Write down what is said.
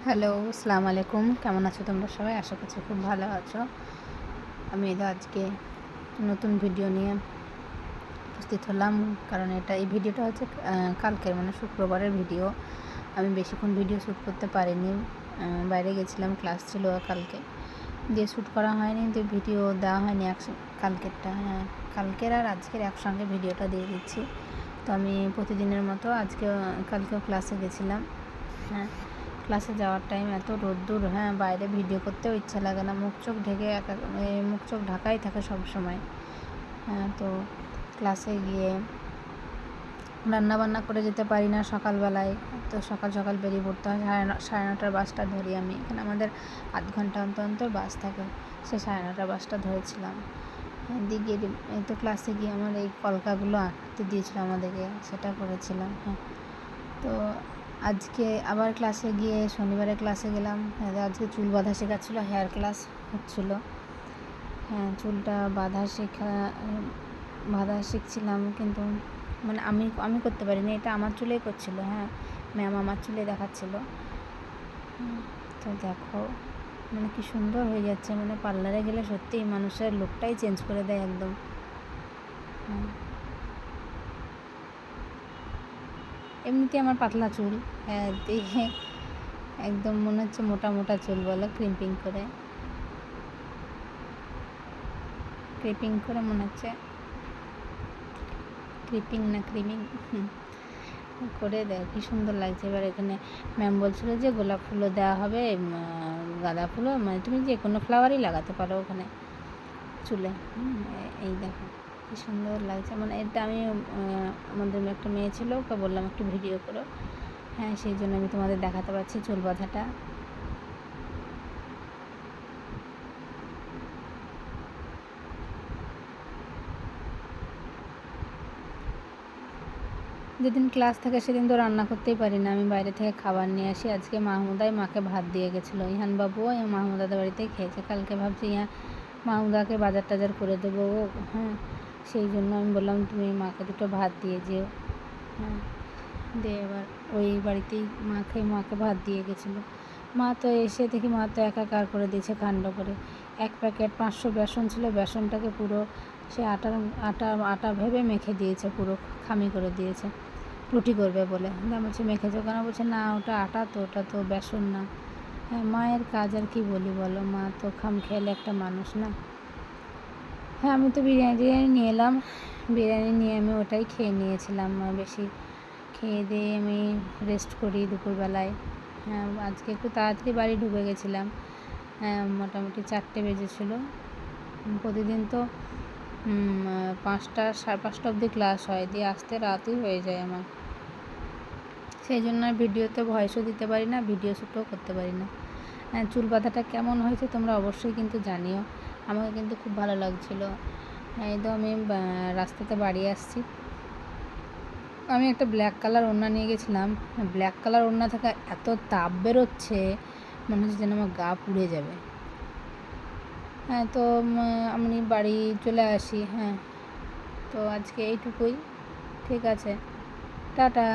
Hello, আসসালামু আলাইকুম। কেমন আছো তোমরা সবাই? আশা করছি খুব ভালো আছো। আমি আজকে নতুন ভিডিও নিয়ে উপস্থিত হলাম। কারণ এই ভিডিওটা হচ্ছে কালকের মানে শুক্রবারের ভিডিও। আমি বেশিক্ষণ ভিডিও শ্যুট করতে পারিনি। বাইরে গেছিলাম, ক্লাস ছিল কালকে, দিয়ে শ্যুট করা হয়নি, তো ভিডিও দেওয়া হয়নি কালকেরটা। হ্যাঁ, কালকের আর আজকের একসঙ্গে ভিডিওটা দিয়ে দিচ্ছি। তো আমি প্রতিদিনের মতো কালকেও ক্লাসে গেছিলাম। হ্যাঁ, ক্লাসে যাওয়ার টাইম এত রোদ্দুর, হ্যাঁ, বাইরে ভিডিও করতেও ইচ্ছা লাগে না, মুখ চোখ ঢেকে মুখ চোখ ঢাকাই থাকে সব সময়। হ্যাঁ, তো ক্লাসে গিয়ে রান্নাবান্না করে যেতে পারি না সকালবেলায়, তো সকাল সকাল বেরিয়ে পড়তে হয়। 9:30 বাসটা ধরি আমি। এখানে আমাদের আধ ঘন্টা অন্তর অন্তর বাস থাকে, সে 9:30 বাসটা ধরেছিলাম। দিয়ে তো ক্লাসে গিয়ে আমার এই কলকাগুলো আঁকতে দিয়েছিল আমাদেরকে, সেটা করেছিলাম। হ্যাঁ, তো আজকে আবার ক্লাসে গিয়ে শনিবারে ক্লাসে গেলাম। আজকে চুল বাঁধা শেখাচ্ছিলো, হেয়ার ক্লাস হচ্ছিলো। হ্যাঁ, চুলটা বাঁধা শিখছিলাম, কিন্তু মানে আমি করতে পারিনি, এটা আমার চুলেই করছিল। হ্যাঁ, ম্যাম আমার চুলে দেখাচ্ছিলো। তো দেখো মানে কি সুন্দর হয়ে যাচ্ছে, মানে পার্লারে গেলে সত্যিই মানুষের লুকটাই চেঞ্জ করে দেয় একদম। এমনিতে আমার পাতলা চুল, হ্যাঁ, দিয়ে একদম মনে হচ্ছে মোটা মোটা চুল, বলো ক্রিপিং করে মনে হচ্ছে, ক্রিমিং করে দেয়, কী সুন্দর লাগছে। এবার এখানে ম্যাম বলছিলো যে গোলাপ ফুলও দেওয়া হবে, গাঁদা ফুলও, মানে তুমি যে কোনো ফ্লাওয়ারই লাগাতে পারো ওখানে চুলে। এই দেখো কী সুন্দর লাগছে। মানে এটা আমি আমাদের একটা মেয়ে ছিল, ওকে বললাম একটু ভিডিও করো। হ্যাঁ, সেই জন্য আমি তোমাদের দেখাতে পারছি চুল বাঁধাটা। যেদিন ক্লাস থাকে সেদিন তো রান্না করতেই পারি না, আমি বাইরে থেকে খাবার নিয়ে আসি। আজকে মাহমুদাই মাকে ভাত দিয়ে গেছিলো, ইহান বাবুও মাহমুদাদের বাড়িতেই খেয়েছে। কালকে ভাবছি মাহমুদাকে বাজার টাজার করে দেবো। হ্যাঁ, সেই জন্য আমি বললাম তুমি মাকে দুটো ভাত দিয়ে যেও। হ্যাঁ, দিয়ে এবার ওই বাড়িতেই মাকে ভাত দিয়ে গেছিলো। মা তো এসে দেখি মা তো একাকার করে দিয়েছে কাণ্ড করে। 1 প্যাকেট 500 বেসন ছিল, বেসনটাকে পুরো সে আটা ভেবে মেখে দিয়েছে, পুরো খামি করে দিয়েছে রুটি করবে বলে। আমি বলছি মেখেছো কেন? বলছে না ওটা আটা, তো ওটা তো বেসন না। হ্যাঁ, মায়ের কাজ আর কি বলি বলো, মা তো খামখেয়ালি একটা মানুষ না। হ্যাঁ, আমি তো বিরিয়ানি নিয়ে এলাম, বিরিয়ানি নিয়ে আমি ওটাই খেয়ে নিয়েছিলাম। বেশি খেয়ে দিয়ে আমি রেস্ট করি দুপুরবেলায়। হ্যাঁ, আজকে একটু তাড়াতাড়ি বাড়ি ঢুকে গেছিলাম। হ্যাঁ, মোটামুটি 4টে বেজেছিলো। প্রতিদিন তো 5টা 5:30 অবধি ক্লাস হয়, দিয়ে আসতে রাতই হয়ে যায় আমার। সেই জন্য আর ভিডিওতে ভয়েসও দিতে পারি না, ভিডিও শ্যুটও করতে পারি না। হ্যাঁ, চুল বাঁধাটা কেমন হয়েছে তোমরা অবশ্যই কিন্তু জানিও। আমাকে কিন্তু খুব ভালো লাগছিলো। এই তো আমি রাস্তাতে বাড়ি আসছি। আমি একটা ব্ল্যাক কালার ওড়না নিয়ে গেছিলাম। ব্ল্যাক কালার ওড়না থেকে এত তাপ বেরোচ্ছে, মনে হচ্ছে যেন আমার গা পুড়ে যাবে। হ্যাঁ, তো আমি বাড়ি চলে আসি। হ্যাঁ, তো আজকে এইটুকুই, ঠিক আছে, টাটা।